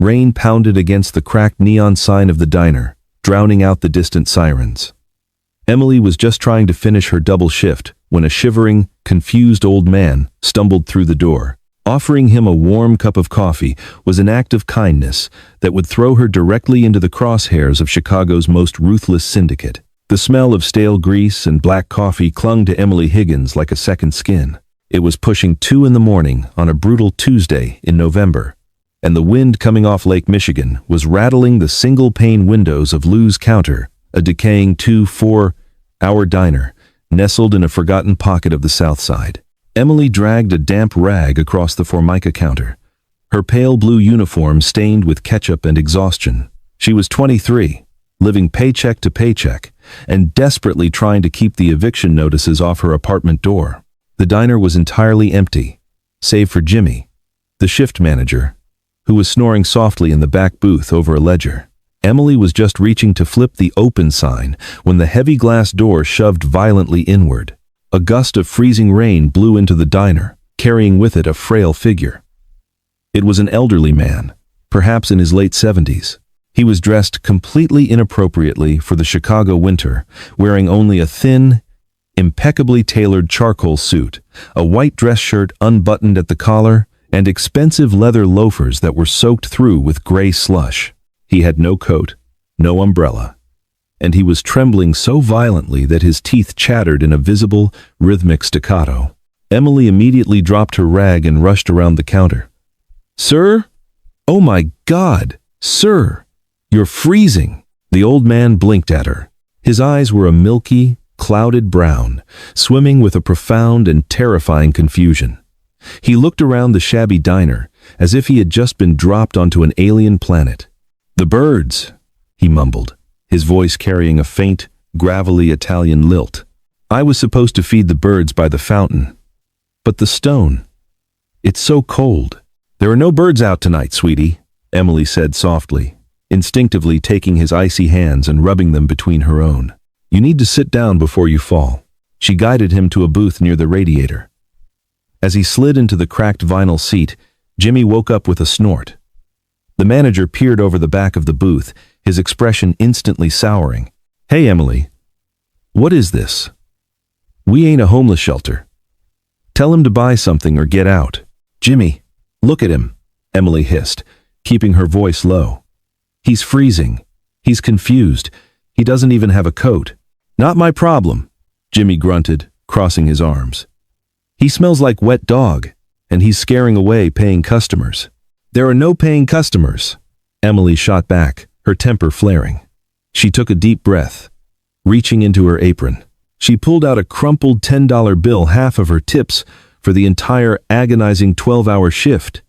Rain pounded against the cracked neon sign of the diner, drowning out the distant sirens. Emily was just trying to finish her double shift when a shivering, confused old man stumbled through the door. Offering him a warm cup of coffee was an act of kindness that would throw her directly into the crosshairs of Chicago's most ruthless syndicate. The smell of stale grease and black coffee clung to Emily Higgins like a second skin. It was pushing 2 in the morning on a brutal Tuesday in November, and the wind coming off Lake Michigan was rattling the single-pane windows of Lou's Counter, a decaying 2-4-hour diner nestled in a forgotten pocket of the South Side. Emily dragged a damp rag across the Formica counter, her pale blue uniform stained with ketchup and exhaustion. She was 23, living paycheck to paycheck, and desperately trying to keep the eviction notices off her apartment door. The diner was entirely empty, save for Jimmy, the shift manager, who was snoring softly in the back booth over a ledger. Emily was just reaching to flip the open sign when the heavy glass door shoved violently inward. A gust of freezing rain blew into the diner, carrying with it a frail figure. It was an elderly man, perhaps in his late 70s. He was dressed completely inappropriately for the Chicago winter, wearing only a thin, impeccably tailored charcoal suit, a white dress shirt unbuttoned at the collar, and expensive leather loafers that were soaked through with gray slush. He had no coat, no umbrella, and he was trembling so violently that his teeth chattered in a visible, rhythmic staccato. Emily immediately dropped her rag and rushed around the counter. "Sir? Oh my God, sir! You're freezing!" The old man blinked at her. His eyes were a milky, clouded brown, swimming with a profound and terrifying confusion. He looked around the shabby diner, as if he had just been dropped onto an alien planet. "The birds," he mumbled, his voice carrying a faint, gravelly Italian lilt. "I was supposed to feed the birds by the fountain. But the stone, it's so cold." "There are no birds out tonight, sweetie," Emily said softly, instinctively taking his icy hands and rubbing them between her own. "You need to sit down before you fall." She guided him to a booth near the radiator. As he slid into the cracked vinyl seat, Jimmy woke up with a snort. The manager peered over the back of the booth, his expression instantly souring. "Hey, Emily. What is this? We ain't a homeless shelter. Tell him to buy something or get out." "Jimmy, look at him," Emily hissed, keeping her voice low. "He's freezing. He's confused. He doesn't even have a coat." "Not my problem," Jimmy grunted, crossing his arms. "He smells like wet dog, and he's scaring away paying customers." "There are no paying customers," Emily shot back, her temper flaring. She took a deep breath, reaching into her apron. She pulled out a crumpled $10 bill, half of her tips for the entire agonizing 12-hour shift.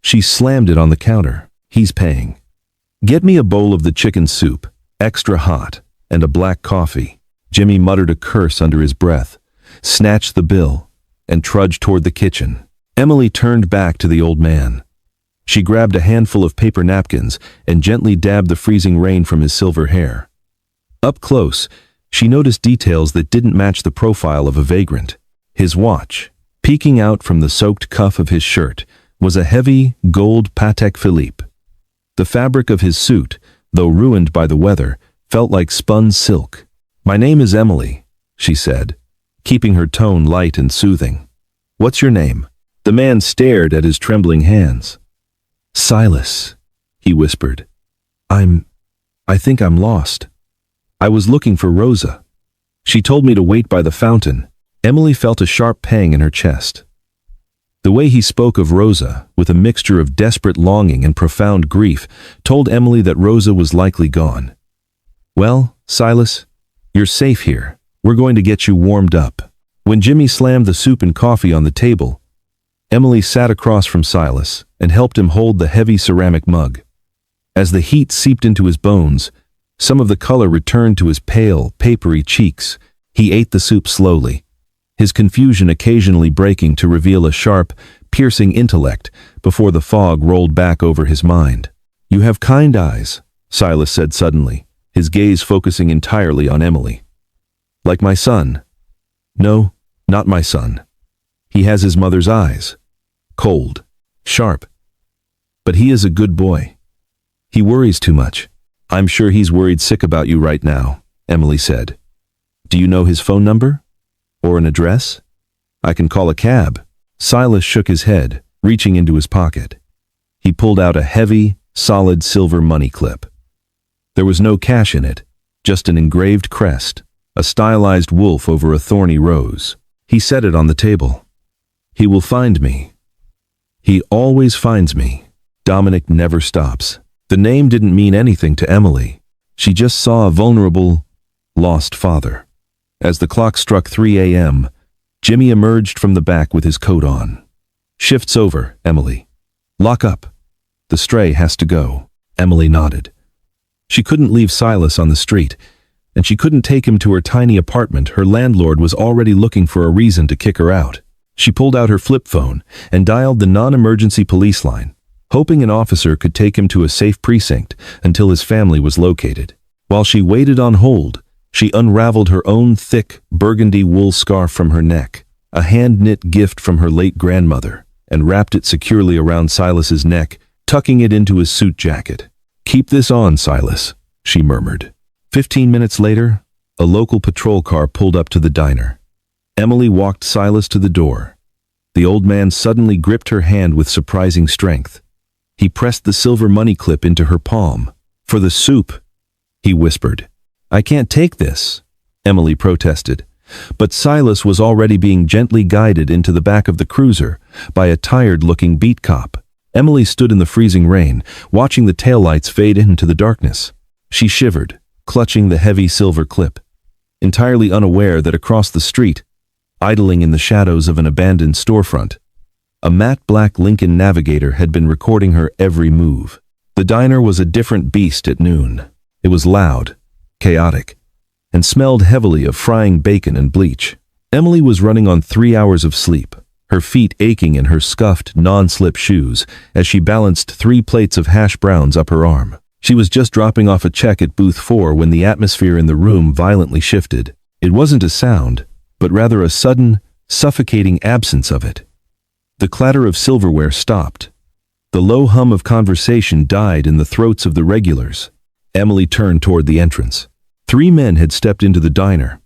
She slammed it on the counter. "He's paying. Get me a bowl of the chicken soup, extra hot, and a black coffee." Jimmy muttered a curse under his breath, snatched the bill, and trudged toward the kitchen. Emily turned back to the old man. She grabbed a handful of paper napkins and gently dabbed the freezing rain from his silver hair. Up close, she noticed details that didn't match the profile of a vagrant. His watch, peeking out from the soaked cuff of his shirt, was a heavy, gold Patek Philippe. The fabric of his suit, though ruined by the weather, felt like spun silk. "My name is Emily," she said, keeping her tone light and soothing. "What's your name?" The man stared at his trembling hands. "Silas," he whispered. I think I'm lost. I was looking for Rosa. She told me to wait by the fountain." Emily felt a sharp pang in her chest. The way he spoke of Rosa, with a mixture of desperate longing and profound grief, told Emily that Rosa was likely gone. "Well, Silas, you're safe here. We're going to get you warmed up." When Jimmy slammed the soup and coffee on the table, Emily sat across from Silas and helped him hold the heavy ceramic mug. As the heat seeped into his bones, some of the color returned to his pale, papery cheeks. He ate the soup slowly, his confusion occasionally breaking to reveal a sharp, piercing intellect before the fog rolled back over his mind. "You have kind eyes," Silas said suddenly, his gaze focusing entirely on Emily. "Like my son." "No, not my son. He has his mother's eyes. Cold, sharp. But he is a good boy. He worries too much. I'm sure he's worried sick about you right now, Emily said. Do you know his phone number? Or an address? I can call a cab. Silas shook his head, reaching into his pocket. He pulled out a heavy, solid silver money clip. There was no cash in it, just an engraved crest, a stylized wolf over a thorny rose. He set it on the table. He will find me. He always finds me. Dominic never stops. The name didn't mean anything to Emily. She just saw a vulnerable, lost father. As the clock struck 3 a.m., Jimmy emerged from the back with his coat on. Shift's over, Emily. Lock up. The stray has to go. Emily nodded. She couldn't leave Silas on the street, and she couldn't take him to her tiny apartment. Her landlord was already looking for a reason to kick her out. She pulled out her flip phone and dialed the non-emergency police line, hoping an officer could take him to a safe precinct until his family was located. While she waited on hold, she unraveled her own thick, burgundy wool scarf from her neck, a hand-knit gift from her late grandmother, and wrapped it securely around Silas's neck, tucking it into his suit jacket. Keep this on, Silas, she murmured. 15 minutes later, a local patrol car pulled up to the diner. Emily walked Silas to the door. The old man suddenly gripped her hand with surprising strength. He pressed the silver money clip into her palm. For the soup, he whispered. I can't take this, Emily protested. But Silas was already being gently guided into the back of the cruiser by a tired-looking beat cop. Emily stood in the freezing rain, watching the taillights fade into the darkness. She shivered, clutching the heavy silver clip, entirely unaware that across the street, idling in the shadows of an abandoned storefront, a matte black Lincoln Navigator had been recording her every move. The diner was a different beast at noon. It was loud, chaotic, and smelled heavily of frying bacon and bleach. Emily was running on 3 hours of sleep, her feet aching in her scuffed, non-slip shoes as she balanced 3 plates of hash browns up her arm. She was just dropping off a check at booth 4 when the atmosphere in the room violently shifted. It wasn't a sound, but rather a sudden, suffocating absence of it. The clatter of silverware stopped. The low hum of conversation died in the throats of the regulars. Emily turned toward the entrance. 3 men had stepped into the diner.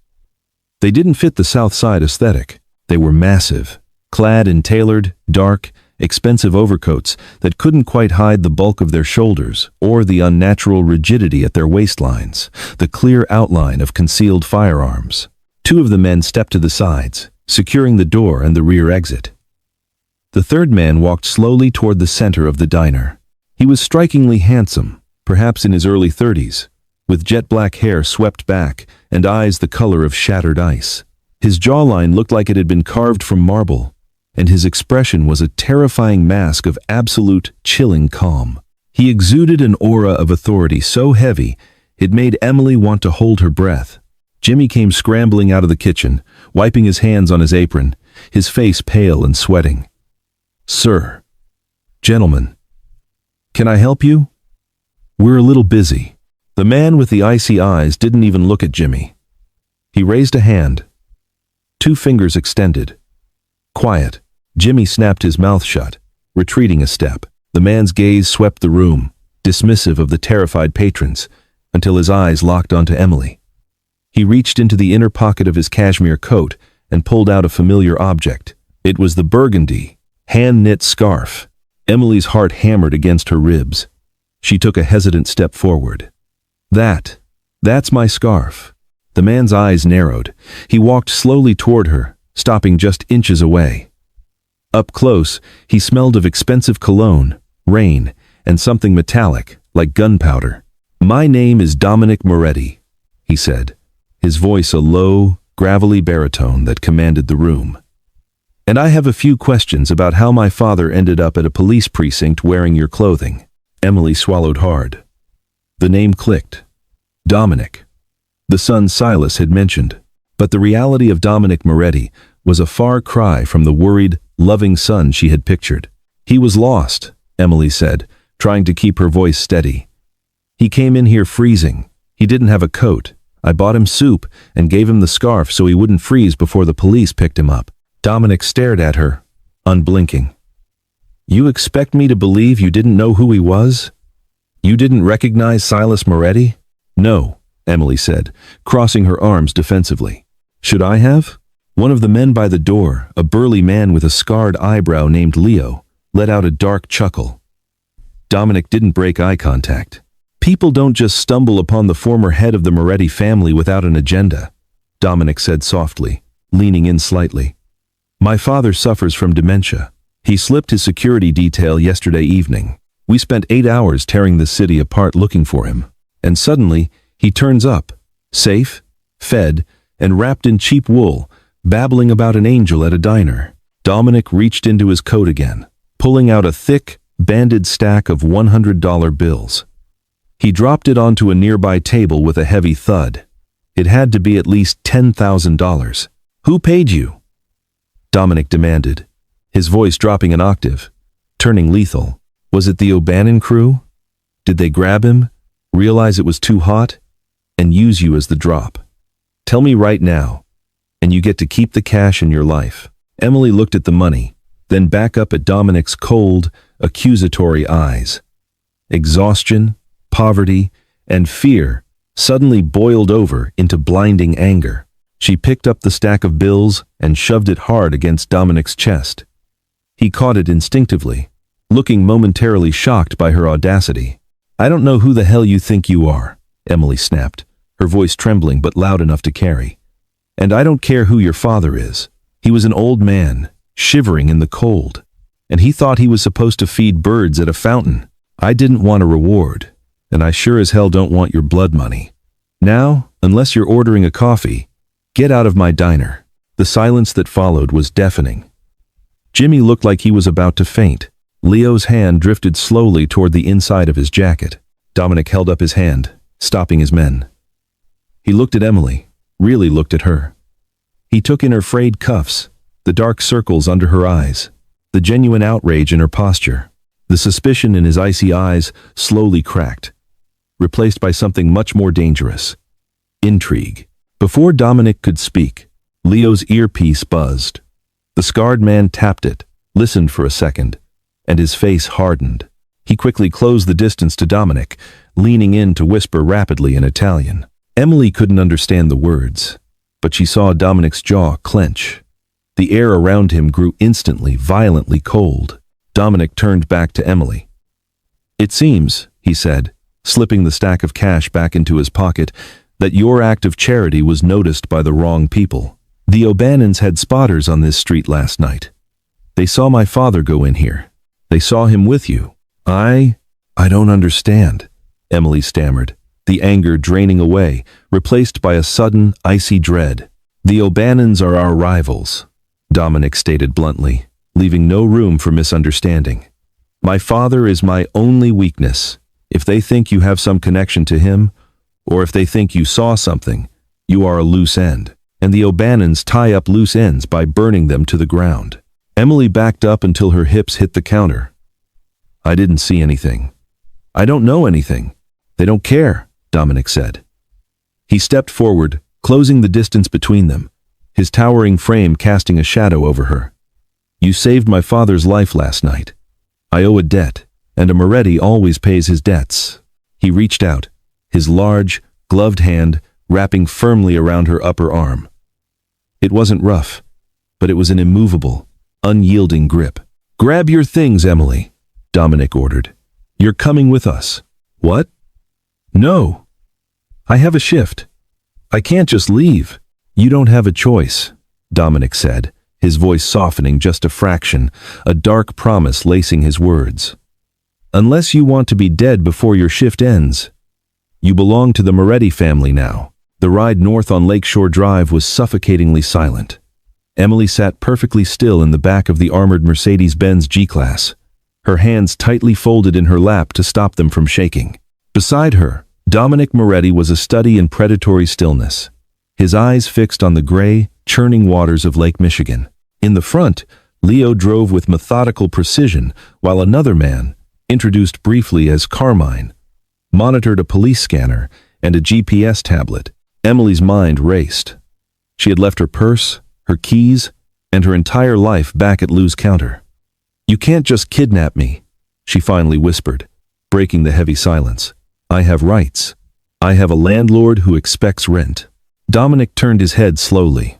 They didn't fit the South Side aesthetic. They were massive, clad in tailored, dark, expensive overcoats that couldn't quite hide the bulk of their shoulders or the unnatural rigidity at their waistlines, the clear outline of concealed firearms. 2 of the men stepped to the sides, securing the door and the rear exit. The third man walked slowly toward the center of the diner. He was strikingly handsome, perhaps in his early 30s, with jet black hair swept back and eyes the color of shattered ice. His jawline looked like it had been carved from marble, and his expression was a terrifying mask of absolute, chilling calm. He exuded an aura of authority so heavy it made Emily want to hold her breath. Jimmy came scrambling out of the kitchen, wiping his hands on his apron, his face pale and sweating. Sir, gentlemen, can I help you? We're a little busy. The man with the icy eyes didn't even look at Jimmy. He raised a hand, 2 fingers extended. Quiet. Jimmy snapped his mouth shut, retreating a step. The man's gaze swept the room, dismissive of the terrified patrons, until his eyes locked onto Emily. He reached into the inner pocket of his cashmere coat and pulled out a familiar object. It was the burgundy, hand-knit scarf. Emily's heart hammered against her ribs. She took a hesitant step forward. That's my scarf. The man's eyes narrowed. He walked slowly toward her, stopping just inches away. Up close, he smelled of expensive cologne, rain, and something metallic, like gunpowder. My name is Dominic Moretti, he said, his voice a low, gravelly baritone that commanded the room. And I have a few questions about how my father ended up at a police precinct wearing your clothing. Emily swallowed hard. The name clicked. Dominic. The son Silas had mentioned. But the reality of Dominic Moretti was a far cry from the worried, loving son she had pictured. He was lost, Emily said, trying to keep her voice steady. He came in here freezing. He didn't have a coat. I bought him soup and gave him the scarf so he wouldn't freeze before the police picked him up. Dominic stared at her, unblinking. You expect me to believe you didn't know who he was? You didn't recognize Silas Moretti? No, Emily said, crossing her arms defensively. Should I have? One of the men by the door, a burly man with a scarred eyebrow named Leo, let out a dark chuckle. Dominic didn't break eye contact. People don't just stumble upon the former head of the Moretti family without an agenda, Dominic said softly, leaning in slightly. My father suffers from dementia. He slipped his security detail yesterday evening. We spent 8 hours tearing the city apart looking for him. And suddenly, he turns up, safe, fed, and wrapped in cheap wool, babbling about an angel at a diner. Dominic reached into his coat again, pulling out a thick, banded stack of $100 bills. He dropped it onto a nearby table with a heavy thud. It had to be at least $10,000. Who paid you? Dominic demanded, his voice dropping an octave, turning lethal. Was it the O'Bannon crew? Did they grab him, realize it was too hot, and use you as the drop? Tell me right now, and you get to keep the cash in your life. Emily looked at the money, then back up at Dominic's cold, accusatory eyes. Exhaustion, poverty, and fear suddenly boiled over into blinding anger. She picked up the stack of bills and shoved it hard against Dominic's chest. He caught it instinctively, looking momentarily shocked by her audacity. I don't know who the hell you think you are, Emily snapped, her voice trembling but loud enough to carry. And I don't care who your father is. He was an old man, shivering in the cold, and he thought he was supposed to feed birds at a fountain. I didn't want a reward, and I sure as hell don't want your blood money. Now, unless you're ordering a coffee, get out of my diner. The silence that followed was deafening. Jimmy looked like he was about to faint. Leo's hand drifted slowly toward the inside of his jacket. Dominic held up his hand, stopping his men. He looked at Emily, really looked at her. He took in her frayed cuffs, the dark circles under her eyes, the genuine outrage in her posture. The suspicion in his icy eyes slowly cracked, replaced by something much more dangerous. Intrigue. Before Dominic could speak, Leo's earpiece buzzed. The scarred man tapped it, listened for a second, and his face hardened. He quickly closed the distance to Dominic, leaning in to whisper rapidly in Italian. Emily couldn't understand the words, but she saw Dominic's jaw clench. The air around him grew instantly, violently cold. Dominic turned back to Emily. It seems, he said, slipping the stack of cash back into his pocket, that your act of charity was noticed by the wrong people. The O'Bannons had spotters on this street last night. They saw my father go in here. They saw him with you. I don't understand, Emily stammered, the anger draining away, replaced by a sudden, icy dread. The O'Bannons are our rivals, Dominic stated bluntly, leaving no room for misunderstanding. My father is my only weakness. If they think you have some connection to him, or if they think you saw something, you are a loose end. And the O'Bannons tie up loose ends by burning them to the ground. Emily backed up until her hips hit the counter. I didn't see anything. I don't know anything. They don't care, Dominic said. He stepped forward, closing the distance between them, his towering frame casting a shadow over her. You saved my father's life last night. I owe a debt, and a Moretti always pays his debts. He reached out, his large, gloved hand wrapping firmly around her upper arm. It wasn't rough, but it was an immovable, unyielding grip. Grab your things, Emily, Dominic ordered. You're coming with us. What? No. I have a shift. I can't just leave. You don't have a choice, Dominic said, his voice softening just a fraction, a dark promise lacing his words. Unless you want to be dead before your shift ends. You belong to the Moretti family now. The ride north on Lakeshore Drive was suffocatingly silent. Emily sat perfectly still in the back of the armored Mercedes-Benz G-Class, her hands tightly folded in her lap to stop them from shaking. Beside her, Dominic Moretti was a study in predatory stillness, his eyes fixed on the gray, churning waters of Lake Michigan. In the front, Leo drove with methodical precision, while another man, introduced briefly as Carmine, monitored a police scanner and a GPS tablet. Emily's mind raced. She had left her purse, her keys, and her entire life back at Lou's counter. You can't just kidnap me, she finally whispered, breaking the heavy silence. I have rights. I have a landlord who expects rent. Dominic turned his head slowly.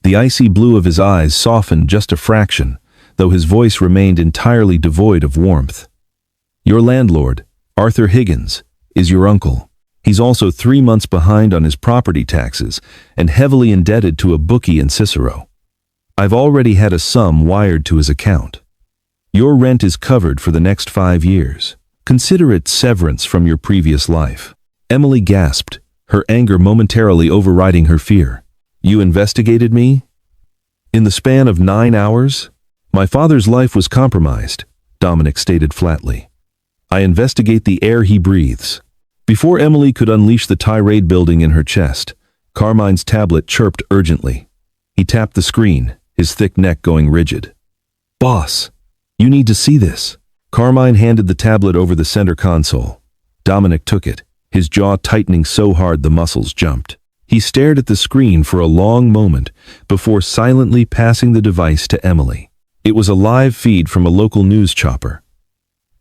The icy blue of his eyes softened just a fraction, though his voice remained entirely devoid of warmth. Your landlord, Arthur Higgins, is your uncle. He's also 3 months behind on his property taxes and heavily indebted to a bookie in Cicero. I've already had a sum wired to his account. Your rent is covered for the next 5 years. Consider it severance from your previous life. Emily gasped, her anger momentarily overriding her fear. You investigated me? In the span of 9 hours? My father's life was compromised, Dominic stated flatly. I investigate the air he breathes. Before Emily could unleash the tirade building in her chest, Carmine's tablet chirped urgently. He tapped the screen, his thick neck going rigid. Boss, you need to see this. Carmine handed the tablet over the center console. Dominic took it, his jaw tightening so hard the muscles jumped. He stared at the screen for a long moment before silently passing the device to Emily. It was a live feed from a local news chopper.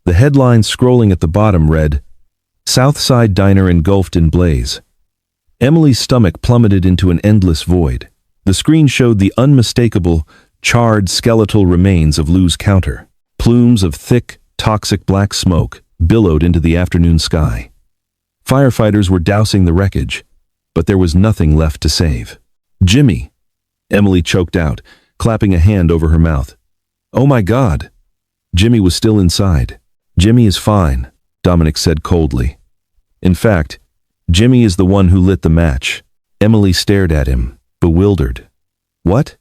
The headline scrolling at the bottom read, Southside Diner engulfed in blaze. Emily's stomach plummeted into an endless void. The screen showed the unmistakable, charred skeletal remains of Lou's counter. Plumes of thick, toxic black smoke billowed into the afternoon sky. Firefighters were dousing the wreckage, but there was nothing left to save. Jimmy, Emily choked out, clapping a hand over her mouth. Oh my God! Jimmy was still inside. Jimmy is fine, Dominic said coldly. In fact, Jimmy is the one who lit the match. Emily stared at him, bewildered. What?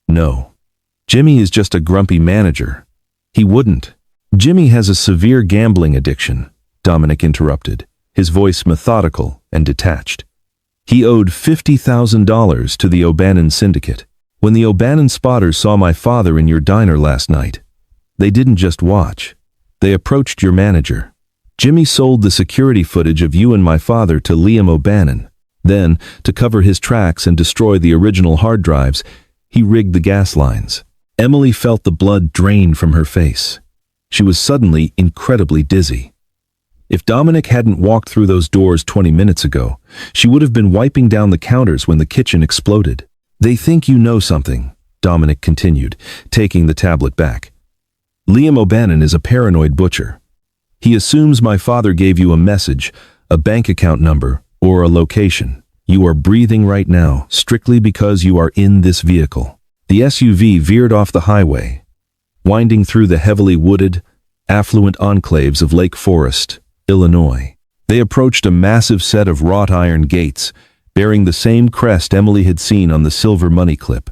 No. Jimmy is just a grumpy manager. He wouldn't. Jimmy has a severe gambling addiction, Dominic interrupted, his voice methodical and detached. He owed $50,000 to the O'Bannon syndicate. When the O'Bannon spotters saw my father in your diner last night, they didn't just watch. They approached your manager. Jimmy sold the security footage of you and my father to Liam O'Bannon. Then, to cover his tracks and destroy the original hard drives, he rigged the gas lines. Emily felt the blood drain from her face. She was suddenly incredibly dizzy. If Dominic hadn't walked through those doors 20 minutes ago, she would have been wiping down the counters when the kitchen exploded. They think you know something, Dominic continued, taking the tablet back. Liam O'Bannon is a paranoid butcher. He assumes my father gave you a message, a bank account number, or a location. You are breathing right now, strictly because you are in this vehicle. The SUV veered off the highway, winding through the heavily wooded, affluent enclaves of Lake Forest, Illinois. They approached a massive set of wrought iron gates, bearing the same crest Emily had seen on the silver money clip.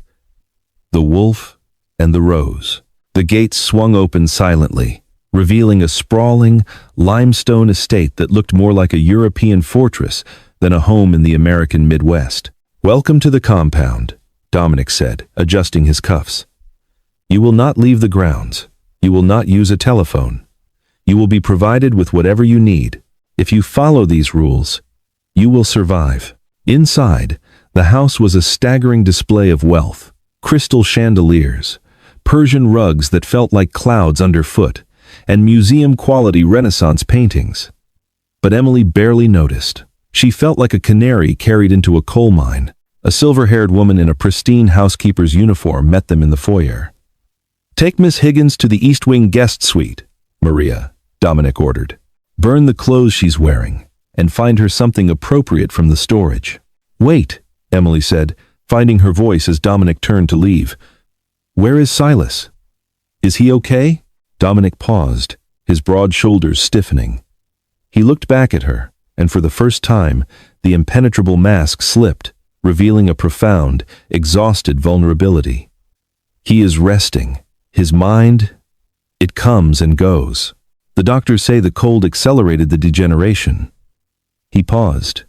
The Wolf and the Rose. The gates swung open silently, revealing a sprawling, limestone estate that looked more like a European fortress than a home in the American Midwest. Welcome to the compound, Dominic said, adjusting his cuffs. You will not leave the grounds. You will not use a telephone. You will be provided with whatever you need. If you follow these rules, you will survive. Inside, the house was a staggering display of wealth. Crystal chandeliers, Persian rugs that felt like clouds underfoot, and museum-quality Renaissance paintings. But Emily barely noticed. She felt like a canary carried into a coal mine. A silver-haired woman in a pristine housekeeper's uniform met them in the foyer. Take Miss Higgins to the East Wing guest suite, Maria, Dominic ordered. Burn the clothes she's wearing, and find her something appropriate from the storage. Wait, Emily said, finding her voice as Dominic turned to leave. Where is Silas? Is he okay? Dominic paused, his broad shoulders stiffening. He looked back at her, and for the first time, the impenetrable mask slipped, revealing a profound, exhausted vulnerability. He is resting. His mind, it comes and goes. The doctors say the cold accelerated the degeneration. He paused.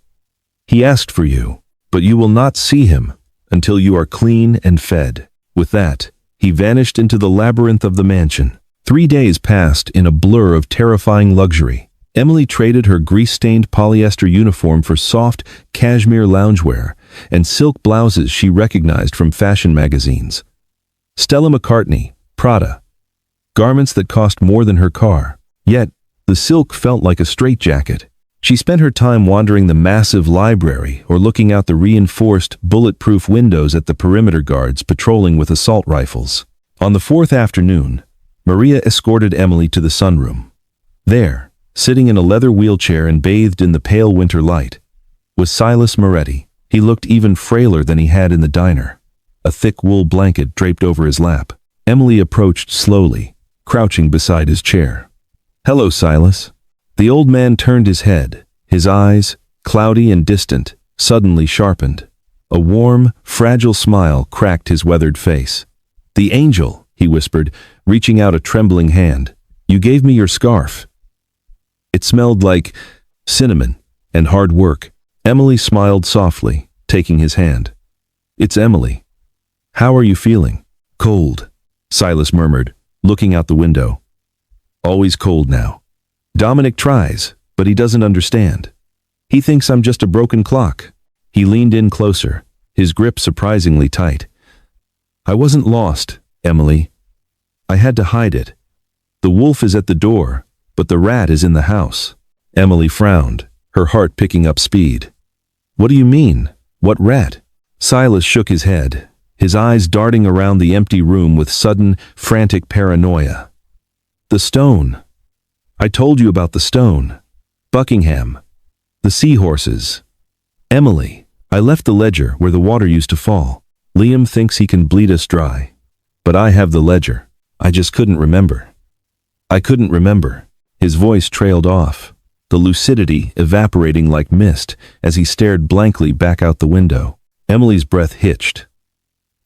He asked for you, but you will not see him until you are clean and fed. With that, he vanished into the labyrinth of the mansion. 3 days passed in a blur of terrifying luxury. Emily traded her grease-stained polyester uniform for soft, cashmere loungewear and silk blouses she recognized from fashion magazines. Stella McCartney, Prada, garments that cost more than her car. Yet, the silk felt like a straitjacket. She spent her time wandering the massive library or looking out the reinforced, bulletproof windows at the perimeter guards patrolling with assault rifles. On the fourth afternoon, Maria escorted Emily to the sunroom. There, sitting in a leather wheelchair and bathed in the pale winter light, was Silas Moretti. He looked even frailer than he had in the diner, a thick wool blanket draped over his lap. Emily approached slowly, crouching beside his chair. "Hello, Silas." The old man turned his head, his eyes, cloudy and distant, suddenly sharpened. A warm, fragile smile cracked his weathered face. "The angel," he whispered, reaching out a trembling hand. "You gave me your scarf." It smelled like cinnamon and hard work. Emily smiled softly, taking his hand. "It's Emily. How are you feeling?" "Cold," Silas murmured, looking out the window. "Always cold now. Dominic tries, but he doesn't understand. He thinks I'm just a broken clock." He leaned in closer, his grip surprisingly tight. "I wasn't lost, Emily. I had to hide it. The wolf is at the door, but the rat is in the house." Emily frowned, her heart picking up speed. "What do you mean? What rat?" Silas shook his head, his eyes darting around the empty room with sudden, frantic paranoia. "The stone. I told you about the stone. Buckingham. The seahorses. Emily, I left the ledger where the water used to fall. Liam thinks he can bleed us dry. But I have the ledger. I just couldn't remember." "I couldn't remember." His voice trailed off, the lucidity evaporating like mist as he stared blankly back out the window. Emily's breath hitched.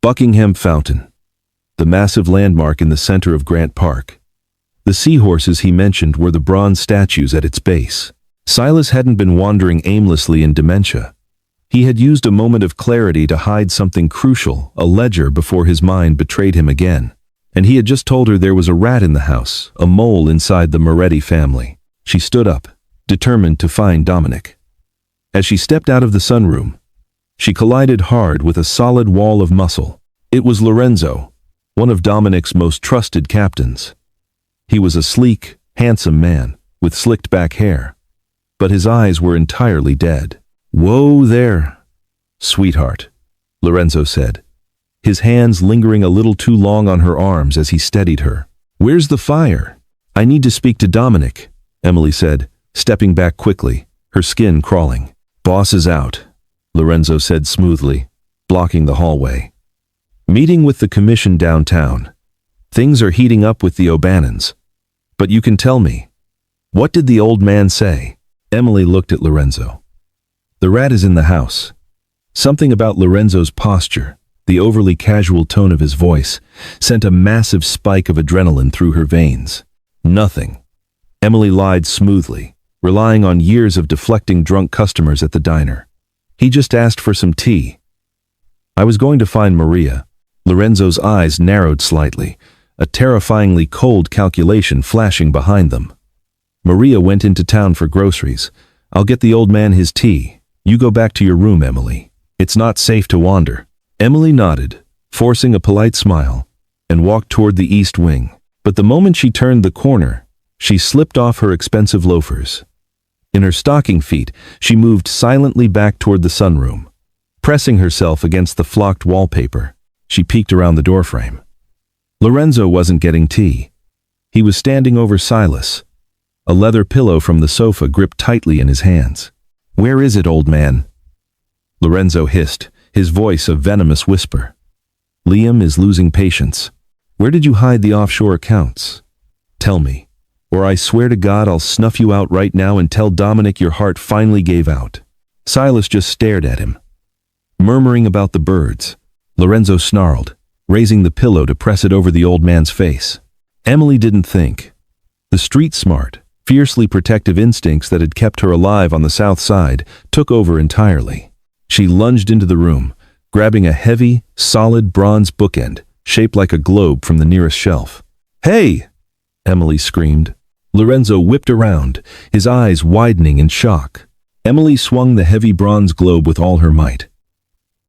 Buckingham Fountain, the massive landmark in the center of Grant Park. The seahorses he mentioned were the bronze statues at its base. Silas hadn't been wandering aimlessly in dementia. He had used a moment of clarity to hide something crucial, a ledger, before his mind betrayed him again. And he had just told her there was a rat in the house, a mole inside the Moretti family. She stood up, determined to find Dominic. As she stepped out of the sunroom, she collided hard with a solid wall of muscle. It was Lorenzo, one of Dominic's most trusted captains. He was a sleek, handsome man, with slicked back hair, but his eyes were entirely dead. "Whoa there, sweetheart," Lorenzo said, his hands lingering a little too long on her arms as he steadied her. "Where's the fire?" "I need to speak to Dominic," Emily said, stepping back quickly, her skin crawling. "Boss is out," Lorenzo said smoothly, blocking the hallway. "Meeting with the commission downtown. Things are heating up with the O'Bannons. But you can tell me, what did the old man say?" Emily looked at Lorenzo. "The rat is in the house." Something about Lorenzo's posture, the overly casual tone of his voice, sent a massive spike of adrenaline through her veins. "Nothing." Emily lied smoothly, relying on years of deflecting drunk customers at the diner. "He just asked for some tea. I was going to find Maria." Lorenzo's eyes narrowed slightly, a terrifyingly cold calculation flashing behind them. "Maria went into town for groceries. I'll get the old man his tea. You go back to your room, Emily. It's not safe to wander." Emily nodded, forcing a polite smile, and walked toward the east wing. But the moment she turned the corner, she slipped off her expensive loafers. In her stocking feet, she moved silently back toward the sunroom. Pressing herself against the flocked wallpaper, she peeked around the doorframe. Lorenzo wasn't getting tea. He was standing over Silas, a leather pillow from the sofa gripped tightly in his hands. "Where is it, old man?" Lorenzo hissed, his voice a venomous whisper. "Liam is losing patience. Where did you hide the offshore accounts? Tell me, or I swear to God I'll snuff you out right now and tell Dominic your heart finally gave out." Silas just stared at him. Murmuring about the birds, Lorenzo snarled, raising the pillow to press it over the old man's face. Emily didn't think. The street-smart, fiercely protective instincts that had kept her alive on the south side took over entirely. She lunged into the room, grabbing a heavy, solid bronze bookend, shaped like a globe from the nearest shelf. "Hey!" Emily screamed. Lorenzo whipped around, his eyes widening in shock. Emily swung the heavy bronze globe with all her might.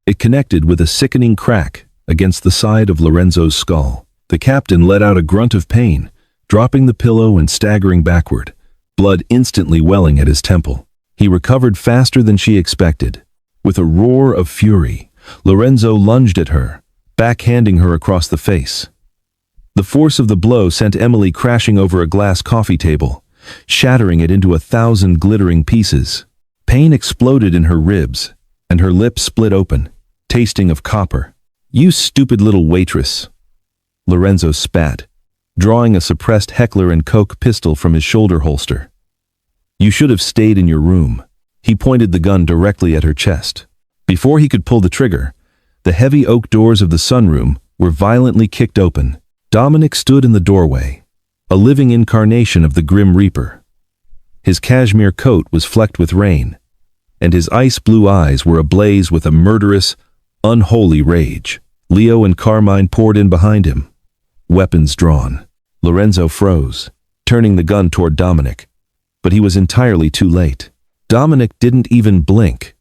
It connected with a sickening crack against the side of Lorenzo's skull. The captain let out a grunt of pain, dropping the pillow and staggering backward, blood instantly welling at his temple. He recovered faster than she expected. With a roar of fury, Lorenzo lunged at her, backhanding her across the face. The force of the blow sent Emily crashing over a glass coffee table, shattering it into 1,000 glittering pieces. Pain exploded in her ribs, and her lips split open, tasting of copper. "You stupid little waitress," Lorenzo spat, drawing a suppressed Heckler & Koch pistol from his shoulder holster. "You should have stayed in your room." He pointed the gun directly at her chest. Before he could pull the trigger, the heavy oak doors of the sunroom were violently kicked open. Dominic stood in the doorway, a living incarnation of the Grim Reaper. His cashmere coat was flecked with rain, and his ice-blue eyes were ablaze with a murderous, unholy rage. Leo and Carmine poured in behind him, weapons drawn. Lorenzo froze, turning the gun toward Dominic, but he was entirely too late. Dominic didn't even blink.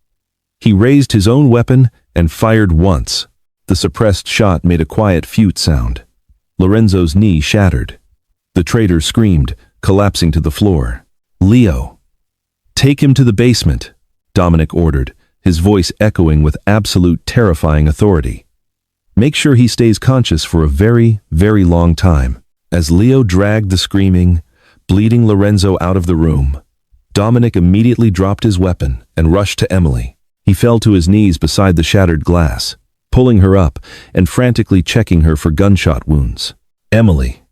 He raised his own weapon and fired once. The suppressed shot made a quiet fute sound. Lorenzo's knee shattered. The traitor screamed, collapsing to the floor. "Leo, take him to the basement," Dominic ordered, his voice echoing with absolute terrifying authority. "Make sure he stays conscious for a very, very long time." As Leo dragged the screaming, bleeding Lorenzo out of the room, Dominic immediately dropped his weapon and rushed to Emily. He fell to his knees beside the shattered glass, pulling her up and frantically checking her for gunshot wounds. "Emily.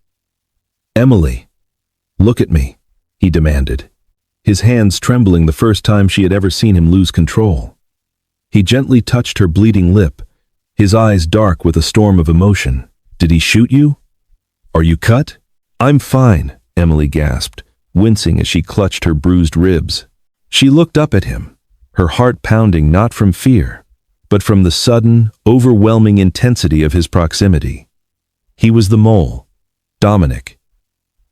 Emily. Look at me," he demanded, his hands trembling the first time she had ever seen him lose control. He gently touched her bleeding lip, his eyes dark with a storm of emotion. "Did he shoot you? Are you cut?" "I'm fine," Emily gasped, wincing as she clutched her bruised ribs. She looked up at him, her heart pounding not from fear, but from the sudden, overwhelming intensity of his proximity. He was the mole, Dominic.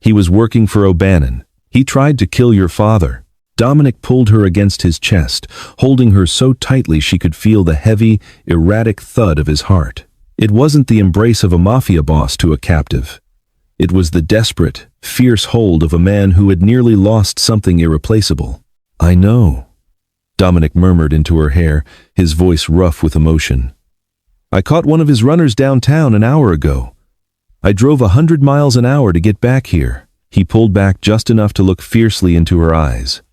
He was working for O'Bannon. "He tried to kill your father." Dominic pulled her against his chest, holding her so tightly she could feel the heavy, erratic thud of his heart. It wasn't the embrace of a mafia boss to a captive. It was the desperate, fierce hold of a man who had nearly lost something irreplaceable. "I know," Dominic murmured into her hair, his voice rough with emotion. "I caught one of his runners downtown an hour ago. I drove 100 miles an hour to get back here." He pulled back just enough to look fiercely into her eyes.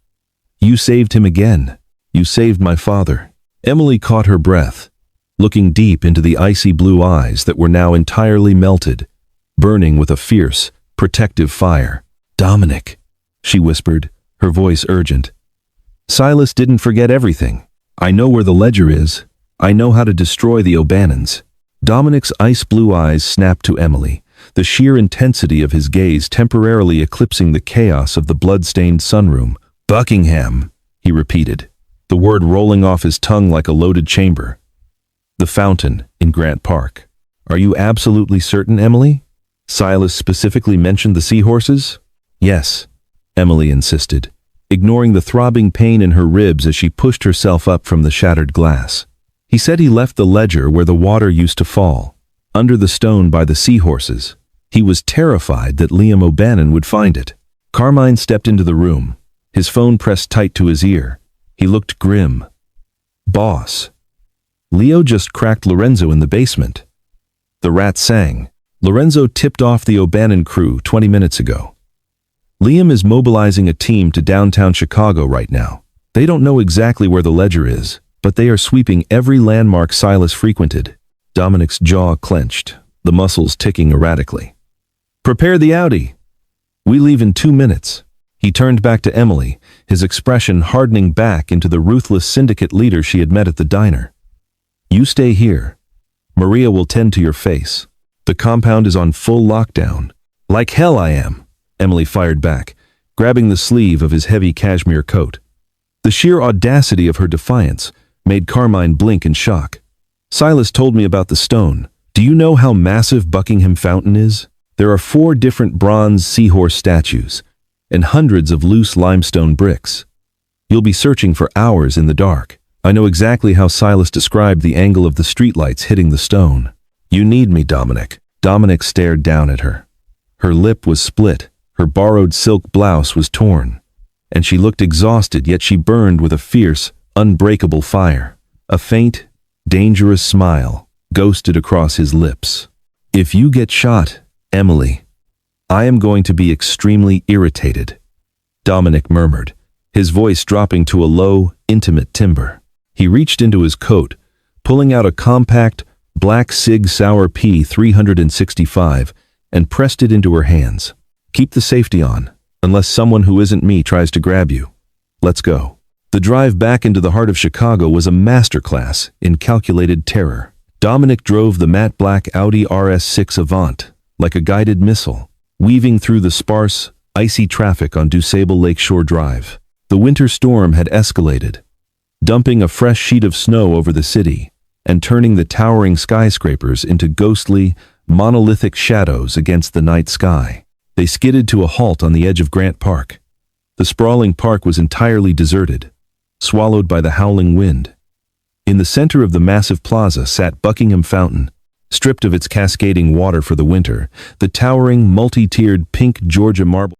"You saved him again. You saved my father." Emily caught her breath, looking deep into the icy blue eyes that were now entirely melted, burning with a fierce, protective fire. "Dominic," she whispered, her voice urgent. "Silas didn't forget everything. I know where the ledger is. I know how to destroy the O'Bannons." Dominic's ice-blue eyes snapped to Emily, the sheer intensity of his gaze temporarily eclipsing the chaos of the blood-stained sunroom. "Buckingham," he repeated, the word rolling off his tongue like a loaded chamber. "The fountain in Grant Park." "Are you absolutely certain, Emily? Silas specifically mentioned the seahorses?" "Yes," Emily insisted, ignoring the throbbing pain in her ribs as she pushed herself up from the shattered glass. "He said he left the ledger where the water used to fall, under the stone by the seahorses. He was terrified that Liam O'Bannon would find it." Carmine stepped into the room, his phone pressed tight to his ear. He looked grim. "Boss, Leo just cracked Lorenzo in the basement." The rat sang. "Lorenzo tipped off the O'Bannon crew 20 minutes ago. Liam is mobilizing a team to downtown Chicago right now. They don't know exactly where the ledger is, but they are sweeping every landmark Silas frequented." Dominic's jaw clenched, the muscles ticking erratically. "Prepare the Audi. We leave in 2 minutes." He turned back to Emily, his expression hardening back into the ruthless syndicate leader she had met at the diner. "You stay here. Maria will tend to your face. The compound is on full lockdown." "Like hell I am," Emily fired back, grabbing the sleeve of his heavy cashmere coat. The sheer audacity of her defiance made Carmine blink in shock. "Silas told me about the stone. Do you know how massive Buckingham Fountain is? There are 4 different bronze seahorse statues, and hundreds of loose limestone bricks. You'll be searching for hours in the dark. I know exactly how Silas described the angle of the streetlights hitting the stone." "You need me, Dominic." Dominic stared down at her. Her lip was split, her borrowed silk blouse was torn, and she looked exhausted, yet she burned with a fierce, unbreakable fire. A faint, dangerous smile ghosted across his lips. "If you get shot, Emily, I am going to be extremely irritated," Dominic murmured, his voice dropping to a low, intimate timbre. He reached into his coat, pulling out a compact, black Sig Sauer P365, and pressed it into her hands. "Keep the safety on, unless someone who isn't me tries to grab you. Let's go." The drive back into the heart of Chicago was a masterclass in calculated terror. Dominic drove the matte black Audi RS6 Avant like a guided missile, weaving through the sparse, icy traffic on DuSable Lakeshore Drive. The winter storm had escalated, dumping a fresh sheet of snow over the city and turning the towering skyscrapers into ghostly, monolithic shadows against the night sky. They skidded to a halt on the edge of Grant Park. The sprawling park was entirely deserted, swallowed by the howling wind. In the center of the massive plaza sat Buckingham Fountain, stripped of its cascading water for the winter, the towering, multi-tiered pink Georgia marble